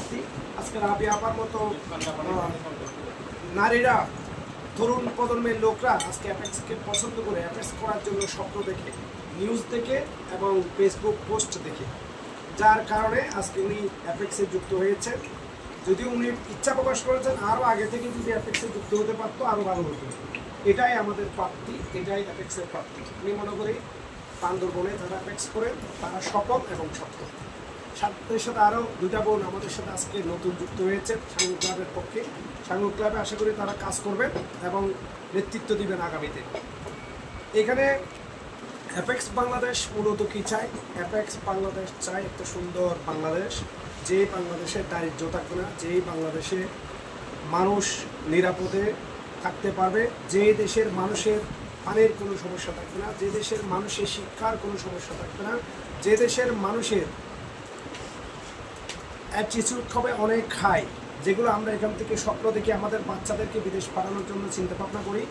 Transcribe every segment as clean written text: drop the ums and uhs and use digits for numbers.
প্রার্থী। আজকে রাবিয়া আপার মতো নারীরা, তরুণ প্রজন্মের লোকরা আজকে অ্যাপেক্সকে পছন্দ করে অ্যাপেক্স করার জন্য স্বপ্ন দেখে, নিউজ দেখে এবং ফেসবুক পোস্ট দেখে, যার কারণে আজকে উনি অ্যাপেক্সে যুক্ত হয়েছেন। যদিও উনি ইচ্ছা প্রকাশ করেছেন আরও আগে থেকে যদি অ্যাপেক্সে যুক্ত হতে পারতো আরও ভালো হতো। এটাই আমাদের প্রাপ্তি, এটাই অ্যাপেক্সের প্রাপ্তি। আমি মনে করি বান্দরবনে যারা অ্যাপেক্স করেন তারা সফল এবং সফল। সাথে সাথে আরও দুইটা বোন আমাদের সাথে আজকে নতুন যুক্ত হয়েছে সাঙ্গু ক্লাবের পক্ষে। সাঙ্গু ক্লাবে আশা করি তারা কাজ করবেন এবং নেতৃত্ব দিবেন আগামীতে। এখানে অ্যাপেক্স বাংলাদেশ মূলত কী চায়? অ্যাপেক্স বাংলাদেশ চায় একটা সুন্দর বাংলাদেশ, যে বাংলাদেশে দারিদ্র্য থাকবে না, যেই বাংলাদেশে মানুষ নিরাপদে থাকতে পারবে, যে দেশের মানুষের পানির কোনো সমস্যা থাকবে না, যে দেশের মানুষের শিক্ষার কোনো সমস্যা থাকবে না, যে দেশের মানুষের অ্যাটিটিউড হবে অনেক হাই, যেগুলো আমরা এখান থেকে স্বপ্ন দেখি আমাদের বাচ্চাদেরকে বিদেশ পাঠানোর জন্য চিন্তা ভাবনা করি।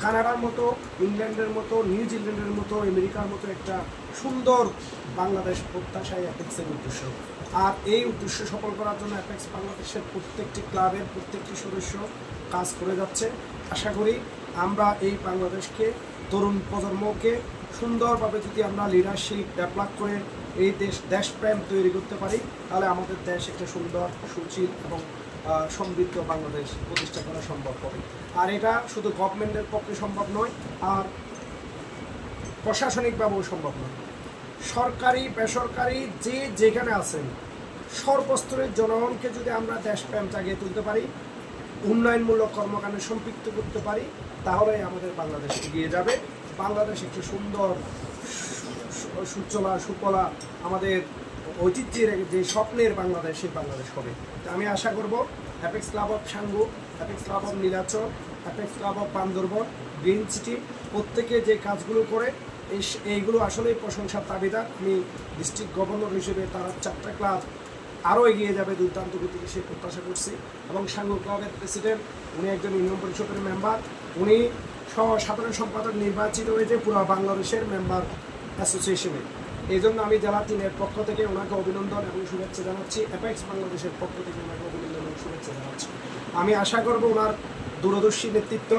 কানাডার মতো, ইংল্যান্ডের মতো, নিউজিল্যান্ডের মতো, আমেরিকার মতো একটা সুন্দর বাংলাদেশ প্রত্যাশাই অ্যাপেক্সের উদ্দেশ্য। আর এই উদ্দেশ্য সফল করার জন্য অ্যাপেক্স বাংলাদেশের প্রত্যেকটি ক্লাবের প্রত্যেকটি সদস্য কাজ করে যাচ্ছে। আশা করি আমরা এই বাংলাদেশকে, তরুণ প্রজন্মকে সুন্দরভাবে যদি আমরা লিডারশিপ ডেভেলপ করে এই দেশপ্রেম তৈরি করতে পারি, তাহলে আমাদের দেশ একটা সুন্দর, সুশীল এবং সমৃদ্ধ বাংলাদেশ প্রতিষ্ঠা করা সম্ভব হবে। আর এটা শুধু গভর্নমেন্টের পক্ষে সম্ভব নয়, আর প্রশাসনিকভাবেও সম্ভব নয়। সরকারি বেসরকারি যে যেখানে আছেন সর্বস্তরের জনগণকে যদি আমরা দেশপ্রেম জাগিয়ে তুলতে পারি, উন্নয়নমূলক কর্মকাণ্ডে সম্পৃক্ত করতে পারি, তাহলে আমাদের বাংলাদেশ এগিয়ে যাবে। বাংলাদেশ একটি সুন্দর, সুচলা, সুফলা, আমাদের ঐতিহ্যের যে স্বপ্নের বাংলাদেশ, সেই বাংলাদেশ হবে। তো আমি আশা করব apex club of Sangu, apex club of Nilachal, apex club of Bandarban, green city প্রত্যেকে যে কাজগুলো করে এইগুলো আসলেই প্রশংসার দাবিদার। আমি ডিস্ট্রিক্ট গভর্নর হিসেবে তারা 4টা ক্লাব আরও এগিয়ে যাবে দুর্দান্ত গতিতে সে প্রত্যাশা করছি। এবং সাঙ্গু ক্লাবের প্রেসিডেন্ট, উনি একজন ইউনিয়ন পরিষদের মেম্বার, উনি সাধারণ সম্পাদক নির্বাচিত হয়েছে পুরো বাংলাদেশের মেম্বার অ্যাসোসিয়েশনে। এই জন্য আমি জেলা 3-এর পক্ষ থেকে ওনাকে অভিনন্দন এবং শুভেচ্ছা জানাচ্ছি। অ্যাপেক্স বাংলাদেশের পক্ষ থেকে ওনাকে অভিনন্দন এবং শুভেচ্ছা জানাচ্ছি। আমি আশা করব ওনার দূরদর্শী নেতৃত্ব,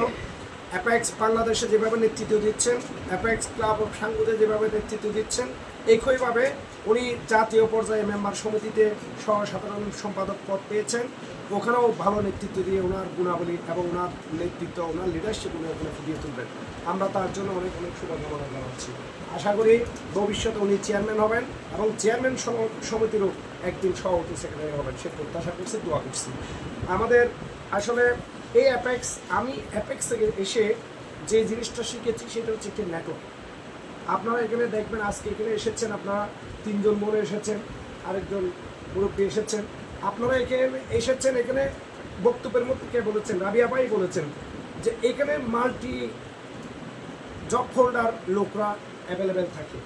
অ্যাপেক্স বাংলাদেশে যেভাবে নেতৃত্ব দিচ্ছেন, অ্যাপেক্স ক্লাব অফ সাঙ্গুতে যেভাবে নেতৃত্ব দিচ্ছেন, একইভাবে উনি জাতীয় পর্যায়ে মেম্বার সমিতিতে সাধারণ সম্পাদক পদ পেয়েছেন, ওখানেও ভালো নেতৃত্ব দিয়ে ওনার গুণাবলী এবং ওনার নেতৃত্ব, ওনার লিডারশিপ উনি ওখানে ফুটিয়ে তুলবেন। আমরা তার জন্য অনেক অনেক শুভকামনা জানাচ্ছি। আশা করি ভবিষ্যতে উনি চেয়ারম্যান হবেন এবং চেয়ারম্যান সমিতিরও একদিন সভাপতি সেক্রেটারি হবেন, সে প্রত্যাশা করছি, দোয়া করছি। আমাদের আসলে এই অ্যাপেক্স, আমি অ্যাপেক্স থেকে এসে যে জিনিসটা শিখেছি সেটা হচ্ছে একটি নেটওয়ার্ক। আপনারা এখানে দেখবেন আজকে এখানে এসেছেন, আপনারা 3 জন বোন এসেছেন, আরেকজন মুরব্বী এসেছেন। আপনারা এখানে এসেছেন, এখানে বক্তব্যের মধ্যে কে বলেছেন, রাবিয়া ভাই বলেছেন যে এখানে মাল্টি জব হোল্ডার লোকরা অ্যাভেলেবেল থাকে।